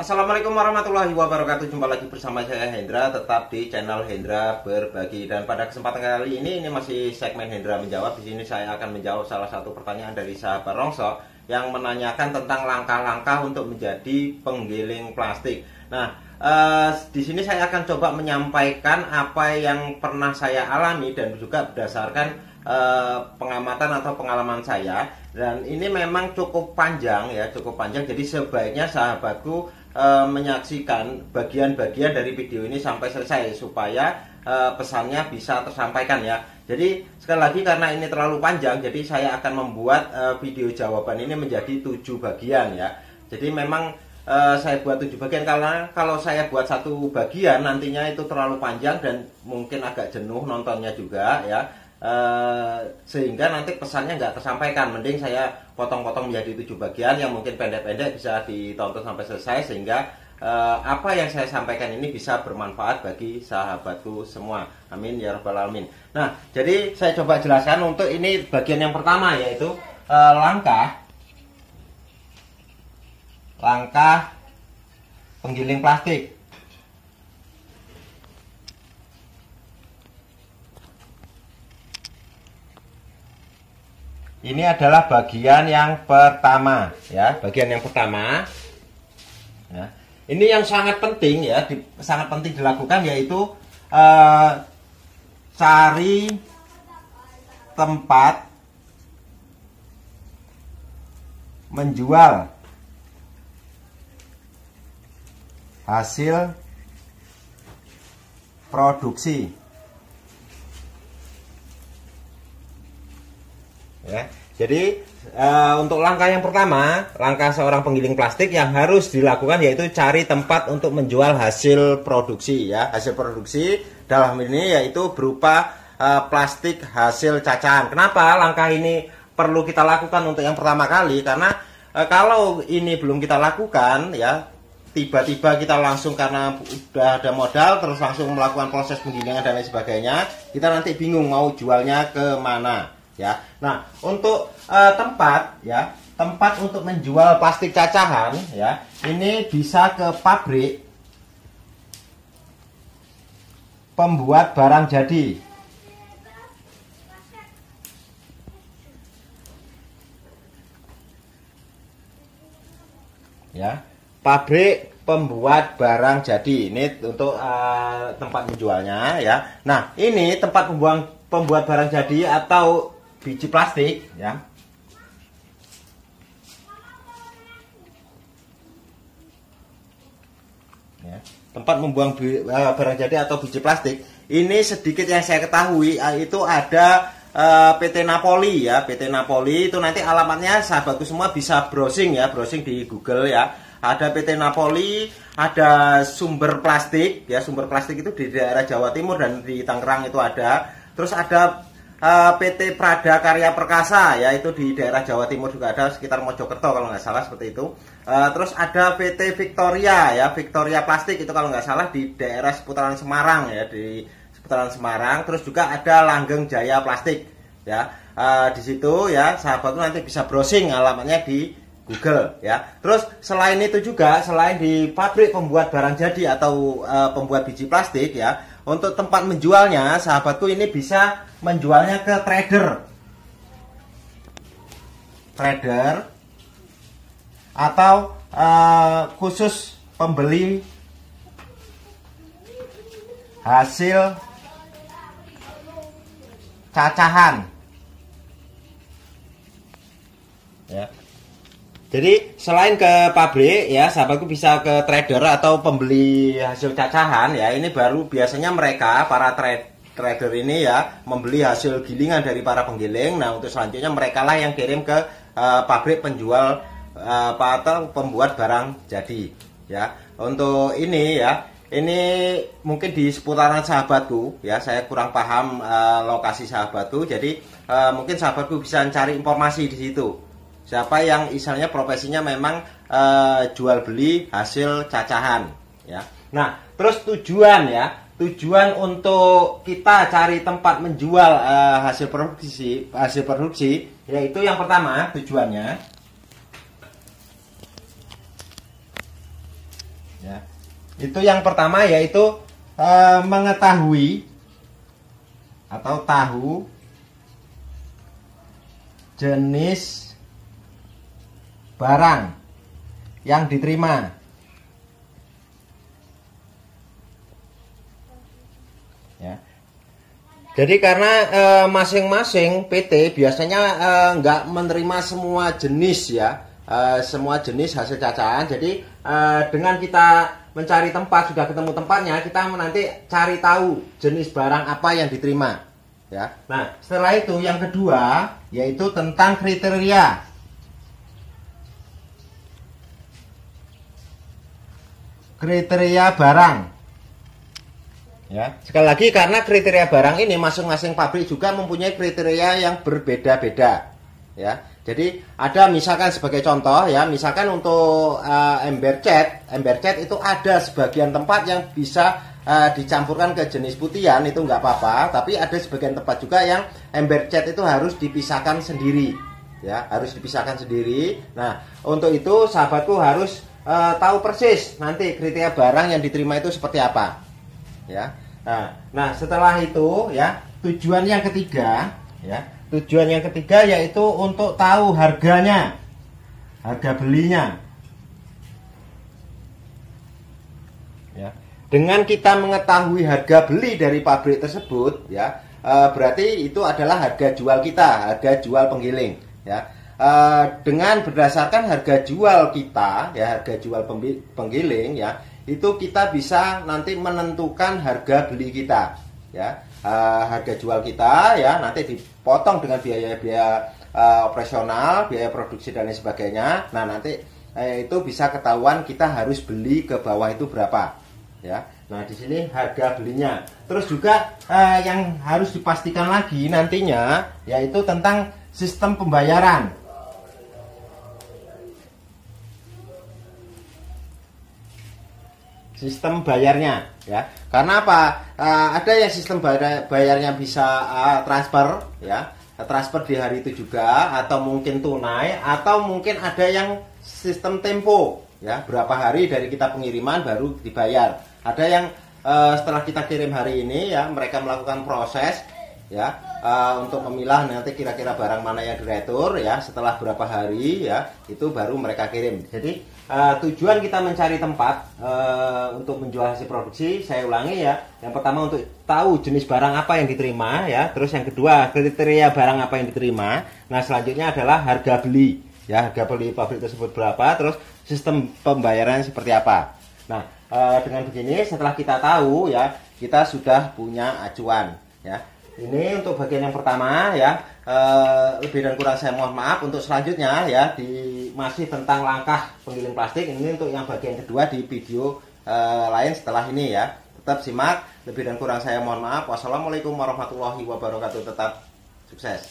Assalamualaikum warahmatullahi wabarakatuh. Jumpa lagi bersama saya Hendra, tetap di channel Hendra Berbagi. Dan pada kesempatan kali ini masih segmen Hendra menjawab. Di sini saya akan menjawab salah satu pertanyaan dari sahabat Rongso yang menanyakan tentang langkah-langkah untuk menjadi penggiling plastik. Nah, di sini saya akan coba menyampaikan apa yang pernah saya alami dan juga berdasarkan pengamatan atau pengalaman saya. Dan ini memang cukup panjang ya, cukup panjang. Jadi sebaiknya sahabatku menyaksikan bagian-bagian dari video ini sampai selesai supaya pesannya bisa tersampaikan ya. Jadi sekali lagi karena ini terlalu panjang, jadi saya akan membuat video jawaban ini menjadi 7 bagian ya. Jadi memang saya buat 7 bagian karena kalau saya buat satu bagian nantinya itu terlalu panjang dan mungkin agak jenuh nontonnya juga ya. Sehingga nanti pesannya nggak tersampaikan. Mending saya potong-potong menjadi 7 bagian yang mungkin pendek-pendek bisa ditonton sampai selesai, sehingga apa yang saya sampaikan ini bisa bermanfaat bagi sahabatku semua. Amin ya rabbal alamin. Nah, jadi saya coba jelaskan untuk ini bagian yang pertama, yaitu langkah penggiling plastik. Ini adalah bagian yang pertama ya, bagian yang pertama. Ya. Ini yang sangat penting ya, sangat penting dilakukan, yaitu cari tempat menjual hasil produksi. Ya, jadi untuk langkah yang pertama, langkah seorang penggiling plastik yang harus dilakukan yaitu cari tempat untuk menjual hasil produksi ya. Hasil produksi dalam ini yaitu berupa plastik hasil cacahan. Kenapa langkah ini perlu kita lakukan untuk yang pertama kali? Karena kalau ini belum kita lakukan ya, tiba-tiba kita langsung karena udah ada modal terus langsung melakukan proses penggilingan dan lain sebagainya, kita nanti bingung mau jualnya ke mana. Ya, nah untuk tempat untuk menjual plastik cacahan ya, ini bisa ke pabrik pembuat barang jadi. Ya, pabrik pembuat barang jadi ini untuk tempat menjualnya ya. Nah, ini tempat pembuat barang jadi atau biji plastik ya. Ya, tempat membuang barang jadi atau biji plastik. Ini sedikit yang saya ketahui itu ada PT Napoli ya, PT Napoli itu nanti alamatnya sahabatku semua bisa browsing ya, browsing di Google ya. Ada PT Napoli, ada Sumber Plastik ya, Sumber Plastik itu di daerah Jawa Timur dan di Tangerang itu ada. Terus ada PT Prada Karya Perkasa ya, itu di daerah Jawa Timur juga ada, sekitar Mojokerto kalau nggak salah seperti itu. Terus ada PT Victoria ya, Victoria Plastik itu kalau nggak salah di daerah seputaran Semarang ya, di seputaran Semarang. Terus juga ada Langgeng Jaya Plastik ya. Di situ ya sahabatku nanti bisa browsing alamatnya di Google ya. Terus selain itu juga, selain di pabrik pembuat barang jadi atau pembuat biji plastik ya, untuk tempat menjualnya sahabatku ini bisa menjualnya ke trader atau khusus pembeli hasil cacahan ya. Jadi selain ke pabrik ya, sahabatku bisa ke trader atau pembeli hasil cacahan ya. Ini baru biasanya mereka para trader ini ya membeli hasil gilingan dari para penggiling. Nah, untuk selanjutnya mereka lah yang kirim ke pabrik penjual atau pembuat barang jadi ya. Untuk ini ya, ini mungkin di seputaran sahabatku ya, saya kurang paham lokasi sahabatku. Jadi mungkin sahabatku bisa cari informasi di situ. Siapa yang misalnya profesinya memang jual beli hasil cacahan ya. Nah, terus tujuan untuk kita cari tempat menjual hasil produksi yaitu yang pertama tujuannya Ya. Itu yang pertama, yaitu mengetahui atau tahu jenis barang yang diterima. Ya. Jadi karena masing-masing PT biasanya nggak menerima semua jenis ya, semua jenis hasil cacahan. Jadi dengan kita mencari tempat, sudah ketemu tempatnya, kita nanti cari tahu jenis barang apa yang diterima. Ya. Nah, setelah itu yang kedua yaitu tentang kriteria. Kriteria barang. Ya, sekali lagi karena kriteria barang ini masing-masing pabrik juga mempunyai kriteria yang berbeda-beda. Ya, jadi ada misalkan sebagai contoh ya, misalkan untuk ember cat itu ada sebagian tempat yang bisa dicampurkan ke jenis putihan, itu nggak apa-apa. Tapi ada sebagian tempat juga yang ember cat itu harus dipisahkan sendiri. Ya, harus dipisahkan sendiri. Nah, untuk itu sahabatku harus tahu persis nanti kriteria barang yang diterima itu seperti apa. Ya. Nah, setelah itu ya, tujuan yang ketiga yaitu untuk tahu harganya, harga belinya. Ya. Dengan kita mengetahui harga beli dari pabrik tersebut ya, berarti itu adalah harga jual kita, harga jual penggiling ya. Dengan berdasarkan harga jual kita ya, harga jual penggiling ya, itu kita bisa nanti menentukan harga beli kita ya. Harga jual kita ya nanti dipotong dengan biaya-biaya operasional, biaya produksi dan lain sebagainya. Nah, nanti itu bisa ketahuan kita harus beli ke bawah itu berapa ya. Nah, di sini harga belinya. Terus juga yang harus dipastikan lagi nantinya yaitu tentang sistem pembayaran. Sistem bayarnya ya, karena apa? Ada yang sistem bayarnya bisa transfer ya, transfer di hari itu juga, atau mungkin tunai, atau mungkin ada yang sistem tempo ya, berapa hari dari kita pengiriman baru dibayar. Ada yang setelah kita kirim hari ini ya, mereka melakukan proses ya, untuk memilah nanti kira-kira barang mana yang diretur ya, setelah berapa hari ya, itu baru mereka kirim. Jadi tujuan kita mencari tempat untuk menjual hasil produksi, saya ulangi ya, yang pertama untuk tahu jenis barang apa yang diterima ya, terus yang kedua kriteria barang apa yang diterima. Nah, selanjutnya adalah harga beli ya, harga beli pabrik tersebut berapa, terus sistem pembayaran seperti apa. Nah, dengan begini setelah kita tahu ya, kita sudah punya acuan ya. Ini untuk bagian yang pertama ya, lebih dan kurang saya mohon maaf. Untuk selanjutnya ya, masih tentang langkah penggiling plastik, ini untuk yang bagian kedua di video lain setelah ini ya. Tetap simak, lebih dan kurang saya mohon maaf. Wassalamualaikum warahmatullahi wabarakatuh. Tetap sukses.